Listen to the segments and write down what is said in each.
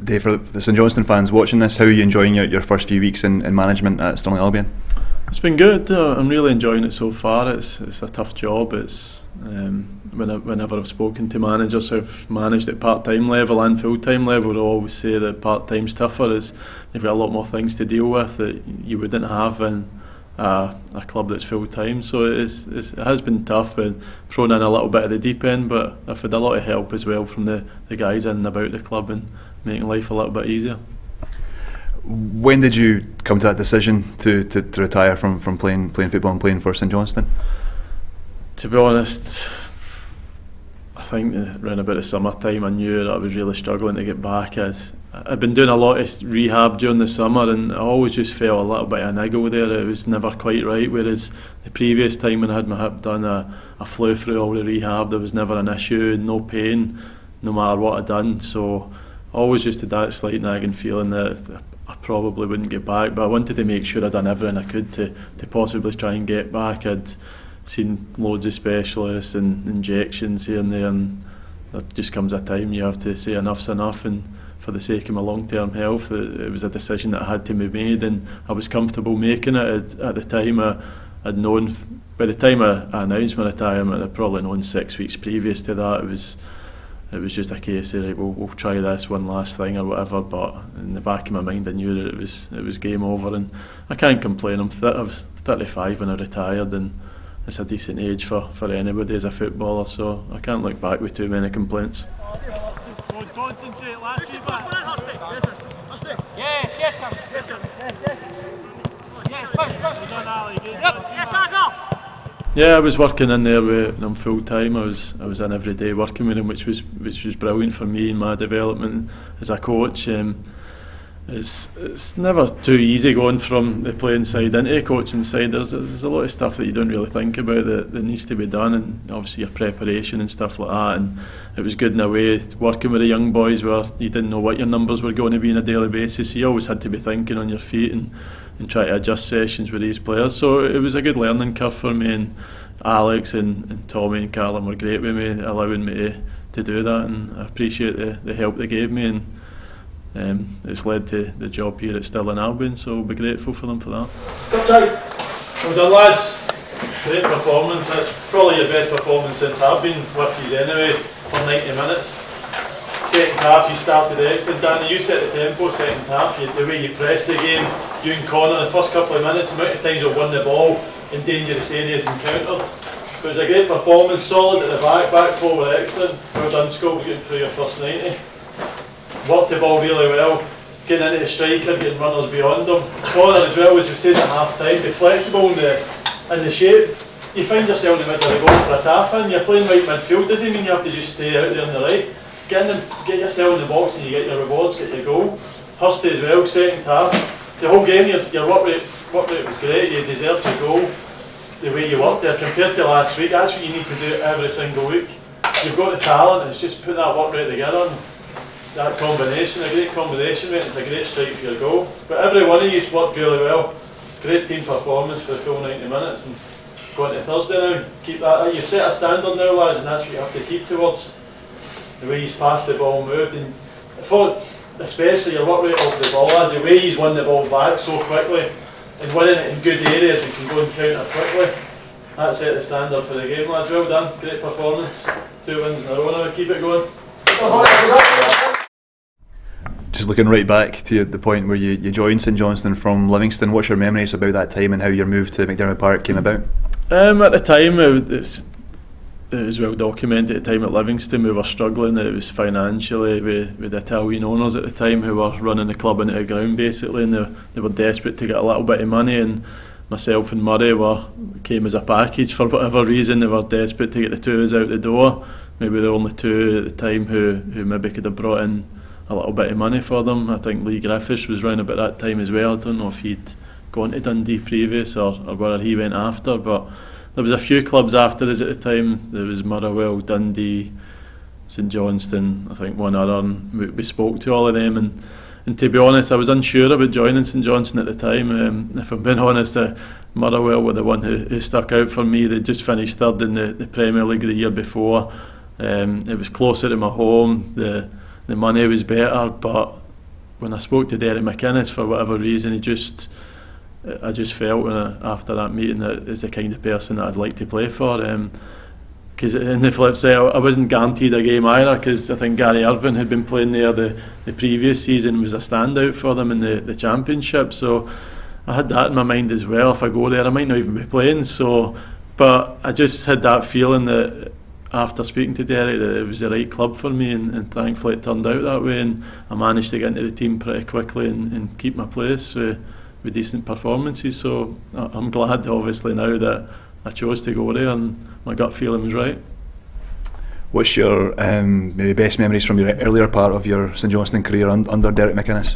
Dave, for the St Johnston fans watching this, how are you enjoying your first few weeks in management at Stirling Albion? It's been good. I'm really enjoying it so far. It's a tough job. It's whenever I've spoken to managers who've managed at part-time level and full-time level, they always say that part-time's tougher. Is you've got a lot more things to deal with that you wouldn't have in a club that's full-time. So it has been tough and thrown in a little bit at the deep end, but I've had a lot of help as well from the guys in and about the club and making life a little bit easier. When did you come to that decision to retire from playing football and playing for St Johnston? To be honest, I think around about the summertime I knew that I was really struggling to get back. I'd been doing a lot of rehab during the summer and I always just felt a little bit of a niggle there. It was never quite right, whereas the previous time when I had my hip done, I flew through all the rehab. There was never an issue, no pain, no matter what I'd done. So I always just had that slight nagging feeling that I probably wouldn't get back, but I wanted to make sure I'd done everything I could to possibly try and get back. I'd seen loads of specialists and injections here and there, and there just comes a time you have to say enough's enough, and for the sake of my long-term health it was a decision that had to be made, and I was comfortable making it. At the time I'd known, by the time I announced my retirement, I'd probably known 6 weeks previous to that it was just a case of, right, we'll try this one last thing or whatever, but in the back of my mind I knew that it was game over, and I can't complain. I was 35 when I retired, and it's a decent age for anybody as a footballer, so I can't look back with too many complaints. Concentrate, last few Yeah, I was working in there with him full time. I was in every day working with him, which was brilliant for me and my development as a coach. It's never too easy going from the playing side into the coaching side. There's a lot of stuff that you don't really think about that needs to be done, and obviously your preparation and stuff like that. And it was good in a way working with the young boys where you didn't know what your numbers were going to be on a daily basis. So you always had to be thinking on your feet and try to adjust sessions with these players. So it was a good learning curve for me, and Alex and Tommy and Callum were great with me, allowing me to do that, and I appreciate the help they gave me, and it's led to the job here at Stirling Albion, so I'll be grateful for them for that. Good try. Well done, lads. Great performance. That's probably your best performance since I've been with you anyway, for 90 minutes. Second half you started excellent. Danny, you set the tempo second half, the way you pressed the game, you and Connor the first couple of minutes, the amount of times you've won the ball in dangerous areas and countered. It was a great performance, solid at the back four were excellent. Well done, Scholes, getting through your first 90. Worked the ball really well, getting into the striker, getting runners beyond them. Connor as well, as we said at half time, be flexible in the shape. You find yourself in the middle of the goal for a tap in, you're playing right midfield, doesn't mean you have to just stay out there on the right. Get yourself in the box and you get your rewards, get your goal. Hursty as well, second half. The whole game, your work rate was great, you deserved your goal. The way you worked there compared to last week, that's what you need to do every single week. You've got the talent, it's just putting that work rate together. And that combination, a great combination, mate, it's a great strike for your goal. But every one of you's worked really well. Great team performance for the full 90 minutes. And going to Thursday now, keep that. You've set a standard now, lads, and that's what you have to keep towards. The way he's passed the ball, moved, and I thought especially your work rate off the ball, lads, the way he's won the ball back so quickly and winning it in good areas, we can go and counter quickly. That set the standard for the game, lads. Well done, great performance. 2 wins in a row now, keep it going. Just looking right back to the point where you joined St Johnston from Livingston, what's your memories about that time and how your move to McDermott Park came about? At the time, it was well documented. At the time at Livingston we were struggling. It was financially with the Italian owners at the time who were running the club into the ground basically, and they were desperate to get a little bit of money, and myself and Murray came as a package for whatever reason. They were desperate to get the two of us out the door. Maybe the only two at the time who maybe could have brought in a little bit of money for them. I think Lee Griffiths was round about that time as well. I don't know if he'd gone to Dundee previous or whether he went after, but there was a few clubs after us at the time. There was Motherwell, Dundee, St Johnston, I think one other, and we spoke to all of them, and to be honest I was unsure about joining St Johnston at the time. If I'm being honest, Motherwell were the one who stuck out for me. They just finished third in the Premier League the year before. It was closer to my home, the money was better, but when I spoke to Derek McInnes, for whatever reason, I just felt after that meeting that is the kind of person that I'd like to play for. Because in the flip side, I wasn't guaranteed a game either, because I think Gary Irvine had been playing there the previous season, was a standout for them in the championship, so I had that in my mind as well. If I go there, I might not even be playing. So, but I just had that feeling that after speaking to Derek, that it was the right club for me, and thankfully it turned out that way, and I managed to get into the team pretty quickly and keep my place with decent performances. So I'm glad, obviously, now that I chose to go there, and my gut feeling was right. What's your maybe best memories from your earlier part of your St Johnston career under Derek McInnes?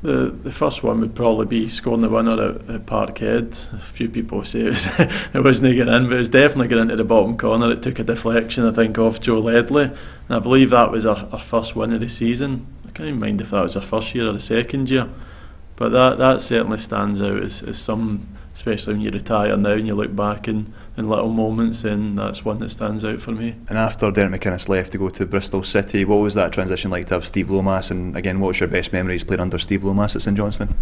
The first one would probably be scoring the winner at Parkhead. A few people say it wasn't getting in, but it was definitely getting into the bottom corner. It took a deflection, I think, off Joe Ledley, and I believe that was our first win of the season. I can't even mind if that was our first year or the second year, but that certainly stands out as some, especially when you retire now and you look back in little moments, and that's one that stands out for me. And after Derek McInnes left to go to Bristol City, what was that transition like to have Steve Lomas? And again, what was your best memories playing under Steve Lomas at St Johnston?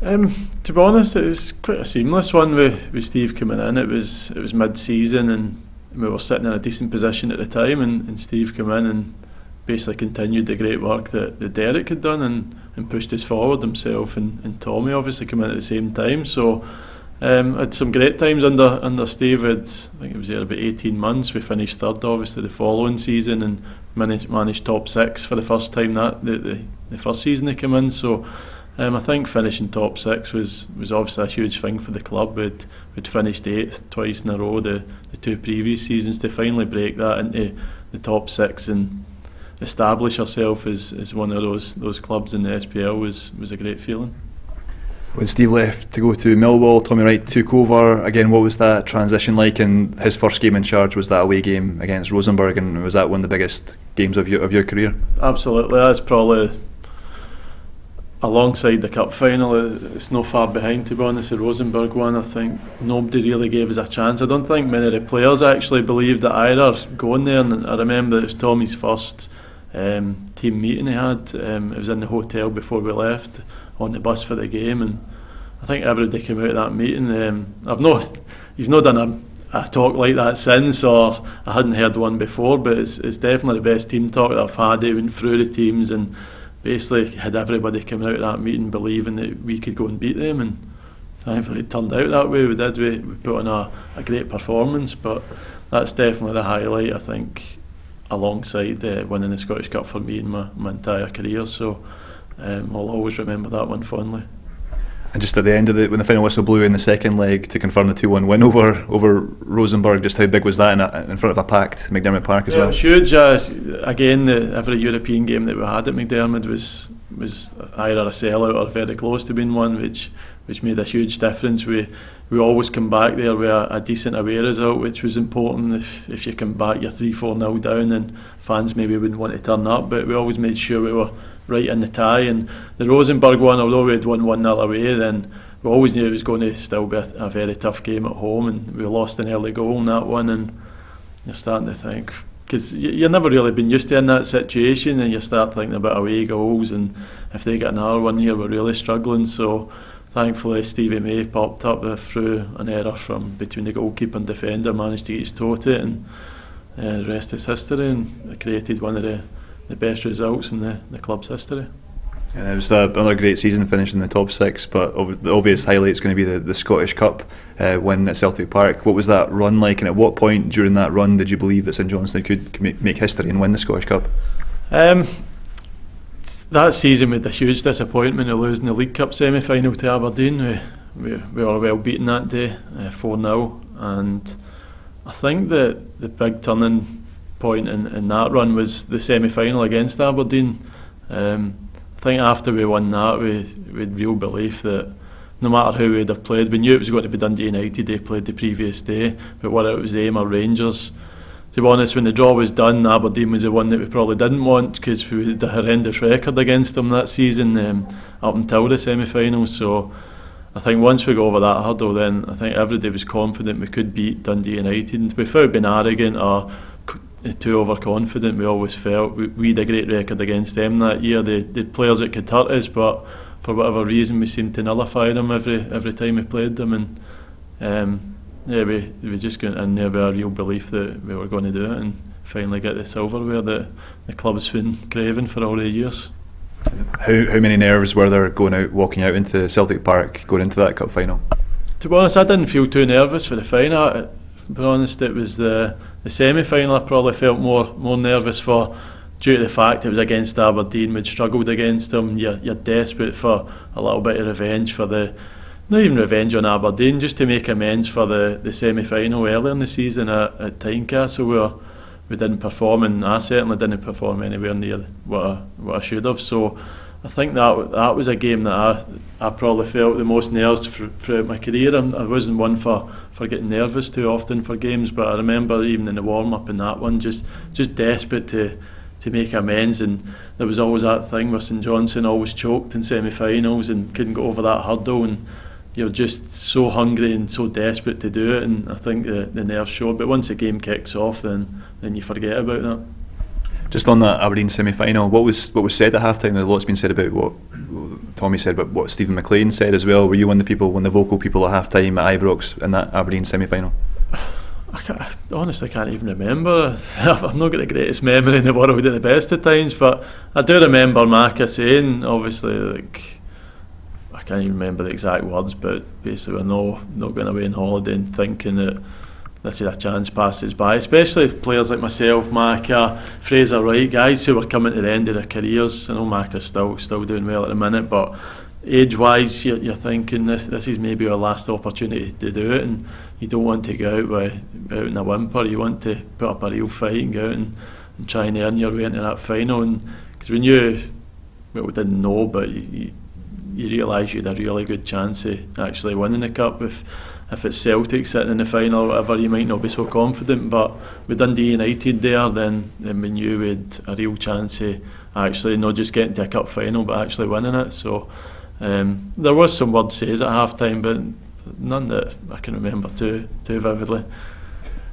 To be honest, it was quite a seamless one with Steve coming in. It was mid-season, and we were sitting in a decent position at the time, and Steve came in and basically continued the great work that Derek had done, and pushed us forward himself, and Tommy obviously came in at the same time. So I had some great times under Steve. I think it was there about 18 months. We finished third obviously the following season, and managed top six for the first time the first season they came in. So I think finishing top six was obviously a huge thing for the club. We'd finished 8th twice in a row the two previous seasons. To finally break that into the top six and establish ourselves as one of those clubs in the SPL was a great feeling. When Steve left to go to Millwall, Tommy Wright took over. Again, what was that transition like? And his first game in charge was that away game against Rosenborg, and was that one of the biggest games of your career? Absolutely, that's probably, alongside the cup final, it's not far behind, to be honest. The Rosenborg one, I think nobody really gave us a chance. I don't think many of the players actually believed that either going there, and I remember it was Tommy's first team meeting he had. It was in the hotel before we left, on the bus for the game, and I think everybody came out of that meeting. He's not done a talk like that since, or I hadn't heard one before, but it's definitely the best team talk that I've had. He went through the teams and basically had everybody coming out of that meeting believing that we could go and beat them, and thankfully it turned out that way. We did. We put on a great performance, but that's definitely the highlight, I think, alongside winning the Scottish Cup for me in my entire career. So I'll always remember that one fondly. And just at the end of when the final whistle blew in the second leg to confirm the 2-1 win over Rosenborg, just how big was that in front of a packed McDermott Park as well? It was huge. Again, every European game that we had at McDermott was either a sellout or very close to being one, which made a huge difference. We always come back there with a decent away result, which was important. If you come back, you're 3-4-0 down, and fans maybe wouldn't want to turn up, but we always made sure we were right in the tie. And the Rosenborg one, although we had won 1-0 away, then we always knew it was going to still be a very tough game at home, and we lost an early goal in that one, and you're starting to think, because you've never really been used to in that situation, and you start thinking about away goals, and if they get another one here, we're really struggling. So thankfully Stevie May popped up through an error from between the goalkeeper and defender, managed to get his toe to it, and the rest is history, and it created one of the best results in the club's history. And it was another great season, finishing in the top six, but the obvious highlight is going to be the Scottish Cup win at Celtic Park. What was that run like, and at what point during that run did you believe that St Johnston could make history and win the Scottish Cup? That season with a huge disappointment of losing the League Cup semi-final to Aberdeen. We were well beaten that day, 4-0, and I think that the big turning point in that run was the semi-final against Aberdeen. I think after we won that, we had real belief that no matter who we'd have played, we knew it was going to be Dundee United. They played the previous day, but whether it was them or Rangers, to be honest, when the draw was done, Aberdeen was the one that we probably didn't want, because we had a horrendous record against them that season up until the semi-finals. So I think once we got over that hurdle, then I think everybody was confident we could beat Dundee United, and without being arrogant or too overconfident. We always felt we had a great record against them that year. They players that could hurt us, but for whatever reason we seemed to nullify them every time we played them. And we just got in there with a real belief that we were going to do it and finally get the silverware that the club's been craving for all the years. How many nerves were there walking out into Celtic Park, going into that cup final? To be honest, I didn't feel too nervous for the final. To be honest, it was the semi-final I probably felt more nervous for, due to the fact it was against Aberdeen. We'd struggled against them. You're desperate for a little bit of revenge for not even revenge on Aberdeen, just to make amends for the semi-final earlier in the season at Tynecastle where we didn't perform, and I certainly didn't perform anywhere near what I should have. So I think that was a game that I probably felt the most nerves throughout my career. I wasn't one for getting nervous too often for games, but I remember even in the warm-up in that one, just desperate to make amends. And there was always that thing where St Johnston always choked in semi-finals and couldn't go over that hurdle, and you're just so hungry and so desperate to do it, and I think the nerves showed. But once the game kicks off, then you forget about that. Just on that Aberdeen semi-final, what was said at half-time? There's a lot's been said about what Tommy said, but what Stephen McLean said as well. Were you one of the vocal people at half-time at Ibrox in that Aberdeen semi-final? I honestly can't even remember. I've not got the greatest memory in the world at the best of times, but I do remember Mackay saying, obviously, I can't even remember the exact words, but basically we're not going away on holiday and thinking that this is a chance passes by, especially players like myself, Mackay, Fraser Wright, guys who were coming to the end of their careers. I know Mackay's still doing well at the minute, but age-wise you're thinking this is maybe our last opportunity to do it, and you don't want to go out in a whimper. You want to put up a real fight and go out and try and earn your way into that final. And because we didn't know, but you realise you had a really good chance of actually winning the cup. If it's Celtic sitting in the final or whatever, you might not be so confident, but with Dundee United there, then we knew we had a real chance of actually not just getting to a cup final but actually winning it. So there was some words says at half time, but none that I can remember too vividly.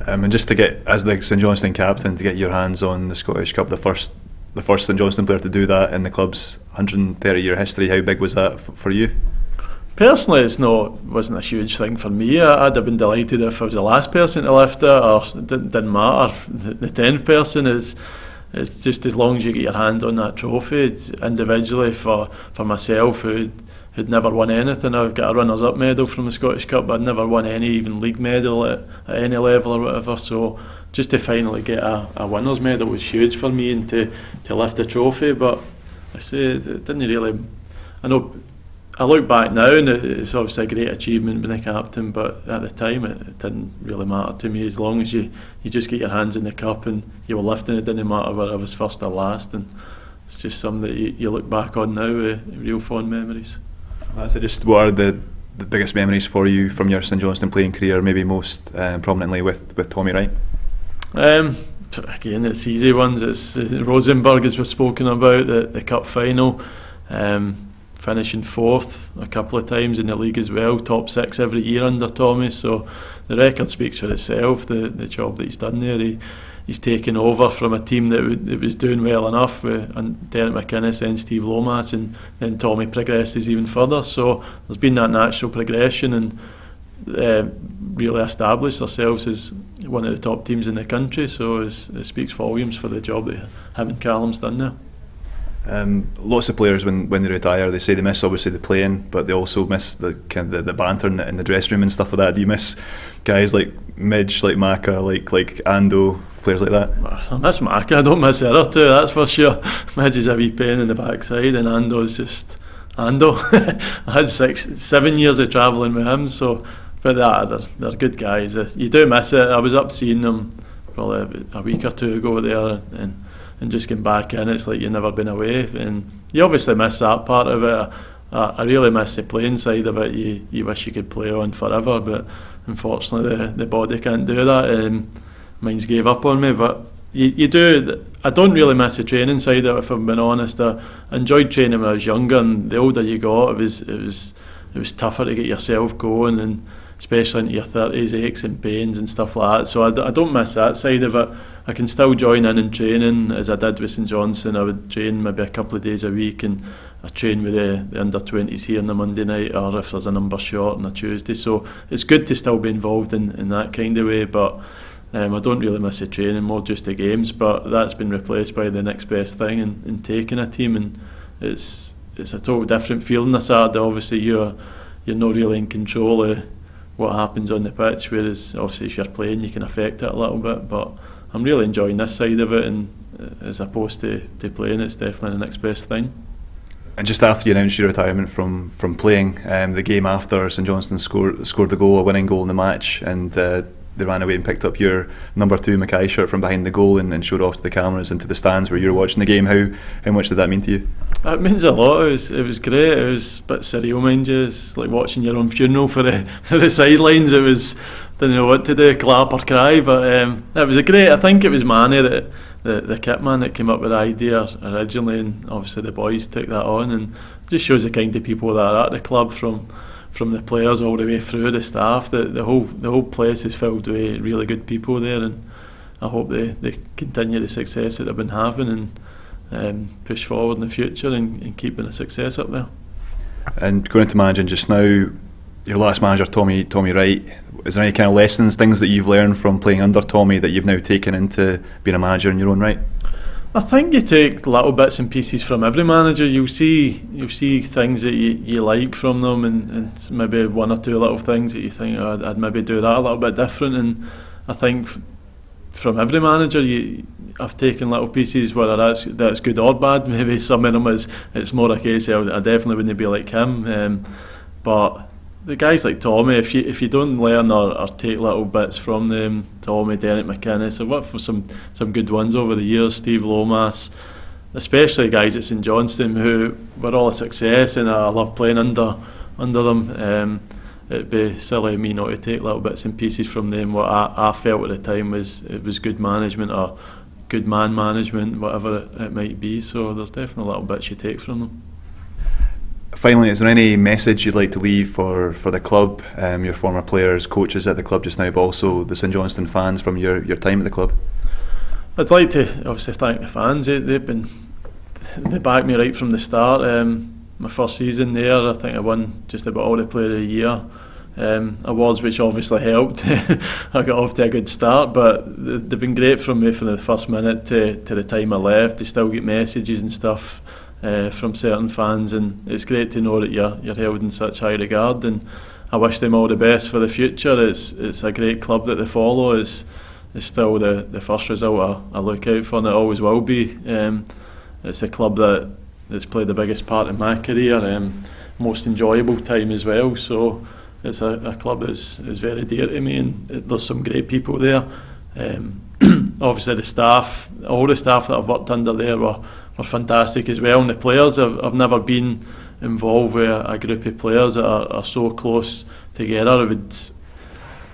And just to get, as the St Johnston captain, to get your hands on the Scottish Cup, the first St Johnston player to do that in the club's 130-year history, how big was that for you? Personally, wasn't a huge thing for me. I'd have been delighted if I was the last person to lift it, or it didn't matter. The 10th person is just as long as you get your hand on that trophy. It's individually for myself, who had never won anything. I've got a runners-up medal from the Scottish Cup, but I'd never won any even league medal at any level or whatever. So just to finally get a winners medal was huge for me, and to lift the trophy. But I say it didn't really. I know. I look back now and it's obviously a great achievement being a captain, but at the time it didn't really matter to me. As long as you just get your hands in the cup and you were lifting it, didn't matter whether I was first or last. And it's just something that you look back on now with real fond memories. That's it. Just what are the biggest memories for you from your St Johnston playing career, maybe most prominently with Tommy Wright? Again, it's easy ones. It's Rosenborg, as we've spoken about, the cup final. Finishing fourth a couple of times in the league as well, top 6 every year under Tommy, so the record speaks for itself. The job that he's done there, he's taken over from a team that was doing well enough with Derek McInnes, then Steve Lomas, and then Tommy progressed us even further. So there's been that natural progression, and really established ourselves as one of the top teams in the country. So it speaks volumes for the job that him and Callum's done there. Lots of players when they retire, they say they miss obviously the playing, but they also miss the kind of the banter in the dressing room and stuff like that. Do you miss guys like Midge, like Mackay, like Ando, players like that? I miss Mackay. I don't miss the other two, that's for sure. Midge is a wee pain in the backside, and Ando's just Ando. I had 7 years of travelling with him, so but they're good guys. You do miss it. I was up seeing them probably a week or two ago there, and just getting back in, it's like you've never been away, and you obviously miss that part of it. I really miss the playing side of it. You wish you could play on forever, but unfortunately the body can't do that. Mine's gave up on me, but you do. I don't really miss the training side of it, if I'm being honest. I enjoyed training when I was younger, and the older you got, it was tougher to get yourself going, and especially into your 30s, aches and pains and stuff like that. So I don't miss that side of it. I can still join in training as I did with St Johnston. I would train maybe a couple of days a week, and I train with the under-20s here on a Monday night, or if there's a number short on a Tuesday. So it's good to still be involved in that kind of way, but I don't really miss the training, more just the games. But that's been replaced by the next best thing in taking a team, and it's a total different feeling this Saturday. Obviously you're not really in control of what happens on the pitch, whereas obviously if you're playing you can affect it a little bit, but I'm really enjoying this side of it, and as opposed to playing, it's definitely the next best thing. And just after you announced your retirement from playing, the game after, St Johnston scored the goal, a winning goal in the match, and they ran away and picked up your number 2 Mackay shirt from behind the goal and showed off to the cameras and to the stands where you were watching the game. How much did that mean to you? It means a lot. It was great. It was a bit surreal, mind you. It's like watching your own funeral for the sidelines. It was, didn't know what to do, clap or cry, but it was a great. I think it was Manny, the kit man, that came up with the idea originally, and obviously the boys took that on, and it just shows the kind of people that are at the club, from the players all the way through the staff. The whole place is filled with really good people there, and I hope they continue the success that they've been having, and push forward in the future and keeping the success up there. And going into managing just now, your last manager, Tommy Wright, is there any kind of lessons, things that you've learned from playing under Tommy that you've now taken into being a manager in your own right? I think you take little bits and pieces from every manager. You'll see things that you like from them, and maybe one or two little things that you think, oh, I'd maybe do that a little bit different. And I think from every manager, I've taken little pieces, whether that's good or bad. Maybe some of them it's more a case of I definitely wouldn't be like him. But the guys like Tommy, if you don't learn or take little bits from them, Tommy, Derek McInnes, I've worked for some good ones over the years, Steve Lomas, especially guys at St Johnston who were all a success, and I love playing under them. It'd be silly of me not to take little bits and pieces from them. What I felt at the time was good management, or good man management, whatever it might be. So there's definitely little bits you take from them. Finally, is there any message you'd like to leave for the club, your former players, coaches at the club just now, but also the St Johnston fans from your time at the club? I'd like to obviously thank the fans. They backed me right from the start. My first season there, I think I won just about all the Player of the Year awards, which obviously helped. I got off to a good start, but they've been great from me from the first minute to the time I left. They still get messages and stuff from certain fans, and it's great to know that you're held in such high regard, and I wish them all the best for the future. It's a great club that they follow. It's still the first result I look out for, and it always will be. It's a club that's played the biggest part in my career, most enjoyable time as well, so it's a club that's very dear to me, and there's some great people there. Obviously the staff, all the staff that I've worked under there were fantastic as well, and the players, I've never been involved with a group of players that are so close together.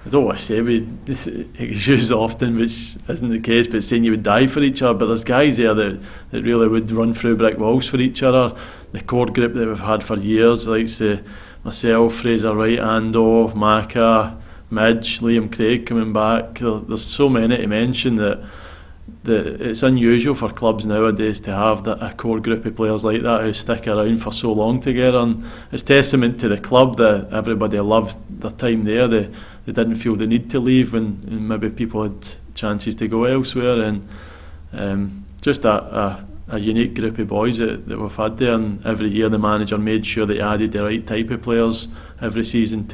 I don't want to say it's used often, which isn't the case, but saying you would die for each other, but there's guys there that really would run through brick walls for each other. The core group that we've had for years, like myself, Fraser Wright, Ando, Mackay, Midge, Liam Craig coming back. There's so many to mention that it's unusual for clubs nowadays to have a core group of players like that who stick around for so long together, and it's testament to the club that everybody loved their time there. They didn't feel the need to leave when maybe people had chances to go elsewhere, and just a unique group of boys that we've had there, and every year the manager made sure that he added the right type of players every season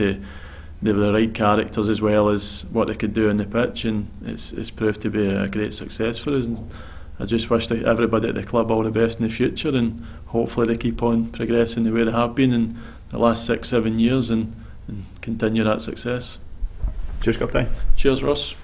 they were the right characters as well as what they could do on the pitch, and it's proved to be a great success for us. And I just wish that everybody at the club all the best in the future, and hopefully they keep on progressing the way they have been in the last 6-7 years and continue that success. Cheers, Captain. Cheers, Ross.